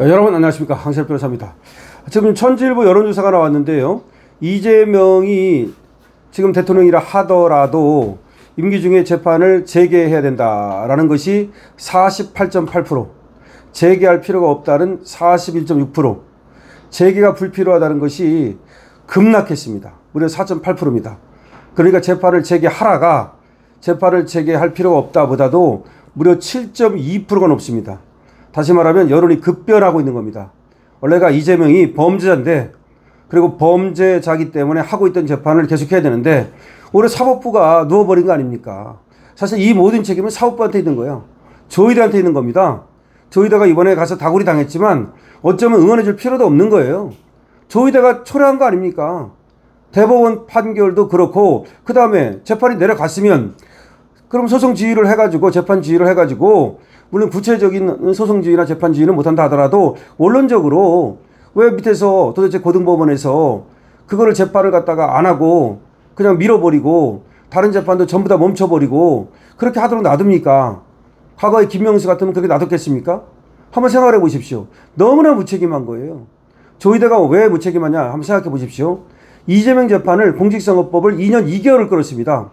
여러분 안녕하십니까, 황세일 변호사입니다. 지금 천지일보 여론조사가 나왔는데요, 이재명이 지금 대통령이라 하더라도 임기 중에 재판을 재개해야 된다라는 것이 48.8%, 재개할 필요가 없다는 41.6%, 재개가 불필요하다는 것이 급락했습니다. 무려 4.8%입니다. 그러니까 재판을 재개하라가 재판을 재개할 필요가 없다 보다도 무려 7.2%가 높습니다. 다시 말하면 여론이 급변하고 있는 겁니다. 원래가 이재명이 범죄자인데, 그리고 범죄자기 때문에 하고 있던 재판을 계속해야 되는데 오히려 사법부가 누워버린 거 아닙니까? 사실 이 모든 책임은 사법부한테 있는 거예요. 조희대한테 있는 겁니다. 조희대가 이번에 가서 다구리 당했지만 어쩌면 응원해 줄 필요도 없는 거예요. 조희대가 초래한 거 아닙니까? 대법원 판결도 그렇고, 그 다음에 재판이 내려갔으면 그럼 소송 지휘를 해가지고, 재판 지휘를 해가지고, 물론 구체적인 소송 지휘나 재판 지휘는 못한다 하더라도 원론적으로 왜 밑에서 도대체 고등법원에서 그거를 재판을 갖다가 안 하고 그냥 밀어버리고 다른 재판도 전부 다 멈춰버리고 그렇게 하도록 놔둡니까? 과거에 김명수 같으면 그렇게 놔뒀겠습니까? 한번 생각해 보십시오. 너무나 무책임한 거예요. 조희대가 왜 무책임하냐 한번 생각해 보십시오. 이재명 재판을 공직선거법을 2년 2개월을 끌었습니다.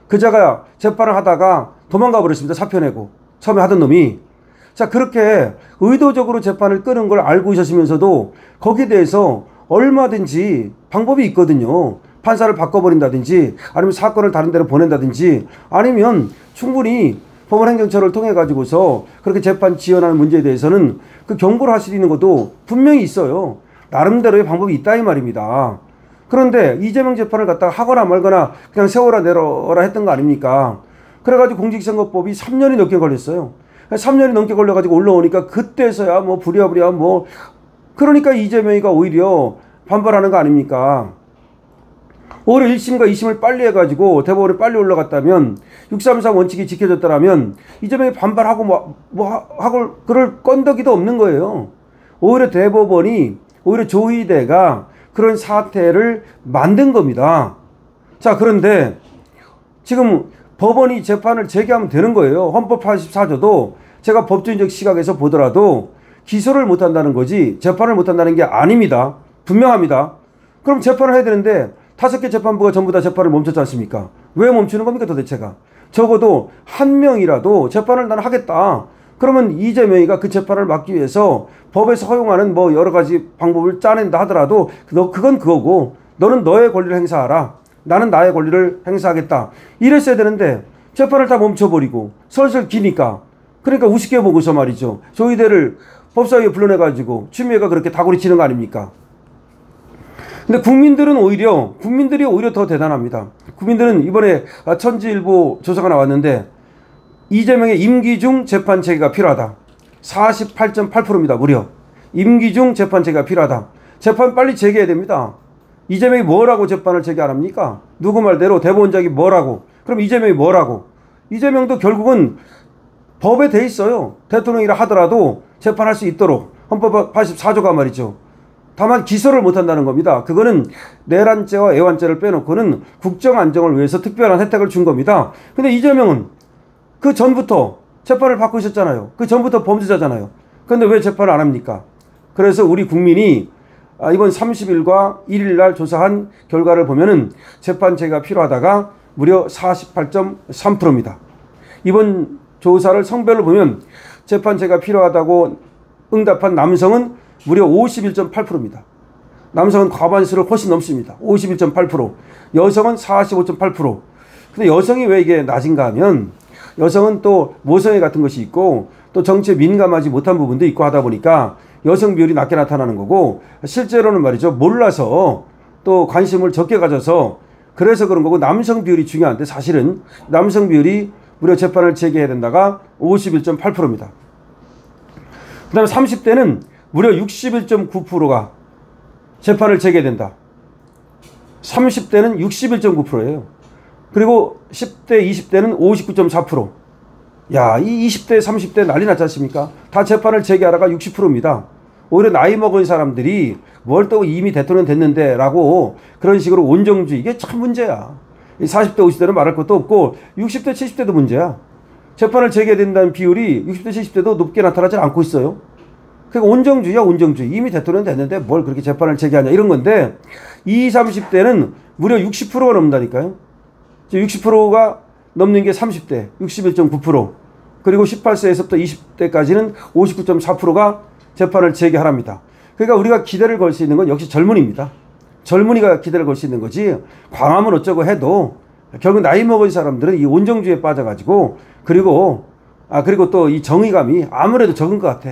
그자가 재판을 하다가 도망가 버렸습니다. 사표 내고. 처음에 하던 놈이. 자, 그렇게 의도적으로 재판을 끄는 걸 알고 있었으면서도 거기에 대해서 얼마든지 방법이 있거든요. 판사를 바꿔버린다든지, 아니면 사건을 다른 데로 보낸다든지, 아니면 충분히 법원행정처를 통해 가지고서 그렇게 재판 지연하는 문제에 대해서는 그 경고를 할 수 있는 것도 분명히 있어요. 나름대로의 방법이 있다 이 말입니다. 그런데 이재명 재판을 갖다가 하거나 말거나 그냥 세워라 내려라 했던 거 아닙니까? 그래가지고 공직선거법이 3년이 넘게 걸렸어요. 3년이 넘게 걸려가지고 올라오니까 그때서야 뭐 부랴부랴 뭐, 그러니까 이재명이가 오히려 반발하는 거 아닙니까? 오히려 1심과 2심을 빨리 해가지고 대법원에 빨리 올라갔다면, 633 원칙이 지켜졌더라면 이재명이 반발하고 하고 그럴 건더기도 없는 거예요. 오히려 대법원이, 오히려 조희대가 그런 사태를 만든 겁니다. 자, 그런데 지금 법원이 재판을 재개하면 되는 거예요. 헌법 84조도 제가 법조인적 시각에서 보더라도 기소를 못한다는 거지 재판을 못한다는 게 아닙니다. 분명합니다. 그럼 재판을 해야 되는데 5개 재판부가 전부 다 재판을 멈췄지 않습니까? 왜 멈추는 겁니까 도대체가? 적어도 한 명이라도 재판을 난 하겠다. 그러면 이재명이가 그 재판을 막기 위해서 법에서 허용하는 뭐 여러 가지 방법을 짜낸다 하더라도 그건 그거고, 너는 너의 권리를 행사하라. 나는 나의 권리를 행사하겠다. 이랬어야 되는데 재판을 다 멈춰버리고 설설 기니까, 그러니까 우습게 보고서 말이죠. 조희대를 법사위에 불러내가지고 추미애가 그렇게 다구리 치는 거 아닙니까? 근데 국민들이 오히려 더 대단합니다. 국민들은 이번에 천지일보 조사가 나왔는데 이재명의 임기 중 재판 체계가 필요하다. 48.8%입니다. 무려. 임기 중 재판 체계가 필요하다. 재판 빨리 재개해야 됩니다. 이재명이 뭐라고 재판을 재개 안 합니까? 누구 말대로 대법원장이 뭐라고? 그럼 이재명이 뭐라고? 이재명도 결국은 법에 돼 있어요. 대통령이라 하더라도 재판할 수 있도록. 헌법 84조가 말이죠. 다만 기소를 못한다는 겁니다. 그거는 내란죄와 애완죄를 빼놓고는 국정 안정을 위해서 특별한 혜택을 준 겁니다. 근데 이재명은 그 전부터 재판을 받고 있었잖아요. 그 전부터 범죄자잖아요. 그런데 왜 재판을 안 합니까? 그래서 우리 국민이 이번 30일과 1일 날 조사한 결과를 보면은 재판체가 필요하다가 무려 48.3%입니다. 이번 조사를 성별로 보면 재판체가 필요하다고 응답한 남성은 무려 51.8%입니다. 남성은 과반수를 훨씬 넘습니다. 51.8%. 여성은 45.8%. 근데 여성이 왜 이게 낮은가 하면, 여성은 또 모성애 같은 것이 있고 또 정치에 민감하지 못한 부분도 있고 하다 보니까 여성 비율이 낮게 나타나는 거고, 실제로는 말이죠, 몰라서 또 관심을 적게 가져서 그래서 그런 거고, 남성 비율이 중요한데 사실은 남성 비율이 무려 재판을 재개해야 된다가 51.8%입니다. 그 다음에 30대는 무려 61.9%가 재판을 재개된다. 30대는 61.9%예요. 그리고 10대, 20대는 59.4%. 야, 이 20대, 30대 난리 났지 않습니까? 다 재판을 재개하라가 60%입니다. 오히려 나이 먹은 사람들이 뭘 또 이미 대통령 됐는데 라고 그런 식으로 온정주의, 이게 참 문제야. 40대, 50대는 말할 것도 없고 60대, 70대도 문제야. 재판을 재개된다는 비율이 60대, 70대도 높게 나타나지 않고 있어요. 그러니까 온정주의야, 온정주의. 이미 대통령 됐는데 뭘 그렇게 재판을 제기하냐 이런 건데 20, 30대는 무려 60%가 넘는다니까요. 60%가 넘는 게 30대, 61.9%. 그리고 18세에서부터 20대까지는 59.4%가 재판을 제기하랍니다. 그러니까 우리가 기대를 걸 수 있는 건 역시 젊은이입니다. 젊은이가 기대를 걸 수 있는 거지 광화문 어쩌고 해도 결국 나이 먹은 사람들은 이 온정주의에 빠져가지고 그리고 또 이 정의감이 아무래도 적은 것 같아.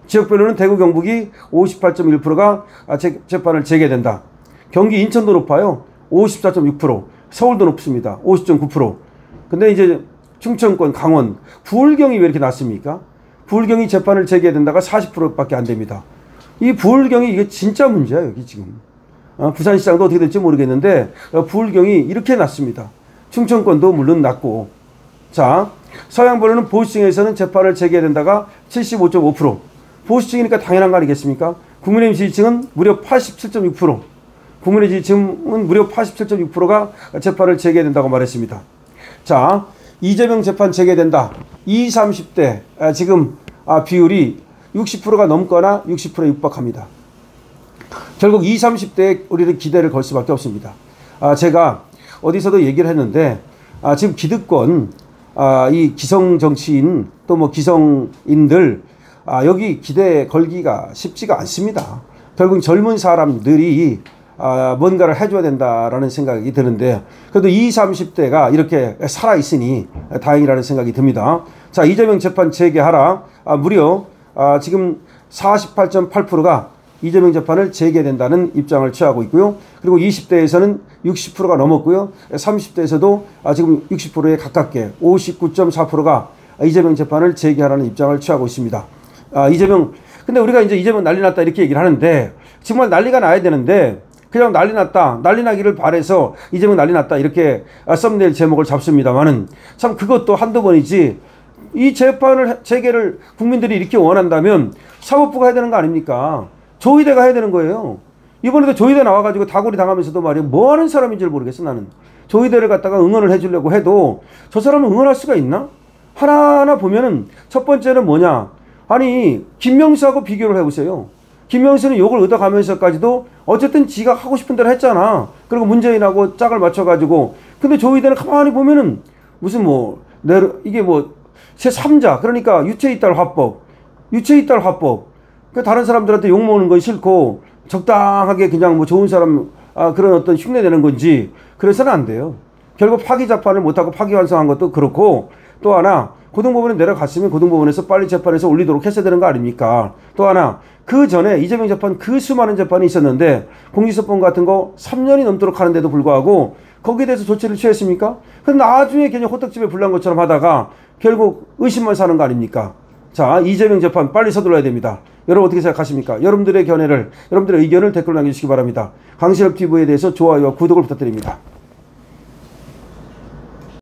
지역별로는 대구 경북이 58.1%가 재판을 제기된다. 경기 인천도 높아요. 54.6%. 서울도 높습니다. 50.9%. 근데 이제 충청권, 강원, 부울경이 왜 이렇게 낮습니까? 부울경이 재판을 제기해야 된다가 40%밖에 안 됩니다. 이 부울경이 이게 진짜 문제야, 여기 지금. 부산시장도 어떻게 될지 모르겠는데, 부울경이 이렇게 낮습니다. 충청권도 물론 낮고. 자, 서양별로는 보수층에서는 재판을 제기해야 된다가 75.5%. 보수층이니까 당연한 거 아니겠습니까? 국민의힘 지지층은 무려 87.6%. 국민의 지지층은 무려 87.6%가 재판을 제기해야 된다고 말했습니다. 자, 이재명 재판 제기된다. 20, 30대 지금 비율이 60%가 넘거나 60%에 육박합니다. 결국 20, 30대에 우리는 기대를 걸 수밖에 없습니다. 제가 어디서도 얘기를 했는데 지금 기득권, 이 기성 정치인 또 뭐 기성인들 여기 기대 걸기가 쉽지가 않습니다. 결국 젊은 사람들이 뭔가를 해줘야 된다라는 생각이 드는데 그래도 20, 30대가 이렇게 살아있으니 다행이라는 생각이 듭니다. 자, 이재명 재판 재개하라. 무려 지금 48.8%가 이재명 재판을 재개된다는 입장을 취하고 있고요. 그리고 20대에서는 60%가 넘었고요. 30대에서도 지금 60%에 가깝게 59.4%가 이재명 재판을 재개하라는 입장을 취하고 있습니다. 근데 우리가 이제 이재명 난리 났다 이렇게 얘기를 하는데 정말 난리가 나야 되는데 그냥 난리 났다, 난리 나기를 바래서 이재명 난리 났다 이렇게 썸네일 제목을 잡습니다만은 참 그것도 한두 번이지 이 재판을 재개를 국민들이 이렇게 원한다면 사법부가 해야 되는 거 아닙니까? 조의대가 해야 되는 거예요. 이번에도 조의대 나와가지고 다구리 당하면서도 말이에요. 뭐 하는 사람인지를 모르겠어 나는. 조의대를 갖다가 응원을 해주려고 해도 저 사람은 응원할 수가 있나? 하나하나 보면은 첫 번째는 뭐냐? 아니 김명수하고 비교를 해보세요. 김명수는 욕을 얻어가면서까지도 어쨌든 지가 하고 싶은 대로 했잖아. 그리고 문재인하고 짝을 맞춰가지고. 근데 조의대는 가만히 보면은 무슨 이게 제3자 그러니까 유체이탈 화법. 그 다른 사람들한테 욕먹는 건 싫고 적당하게 그냥 좋은 사람 그런 어떤 흉내 내는 건지 그래서는 안 돼요. 결국 파기자판을 못하고 파기환송한 것도 그렇고 또 하나 고등법원에 내려갔으면 고등법원에서 빨리 재판에서 올리도록 했어야 되는 거 아닙니까? 또 하나 그 전에 이재명 재판 그 수많은 재판이 있었는데 공직선거법 같은 거 3년이 넘도록 하는데도 불구하고 거기에 대해서 조치를 취했습니까? 근데 나중에 그냥 호떡집에 불난 것처럼 하다가 결국 의심만 사는 거 아닙니까? 자, 이재명 재판 빨리 서둘러야 됩니다. 여러분 어떻게 생각하십니까? 여러분들의 견해를, 여러분들의 의견을 댓글로 남겨주시기 바랍니다. 강신업 TV에 대해서 좋아요와 구독을 부탁드립니다.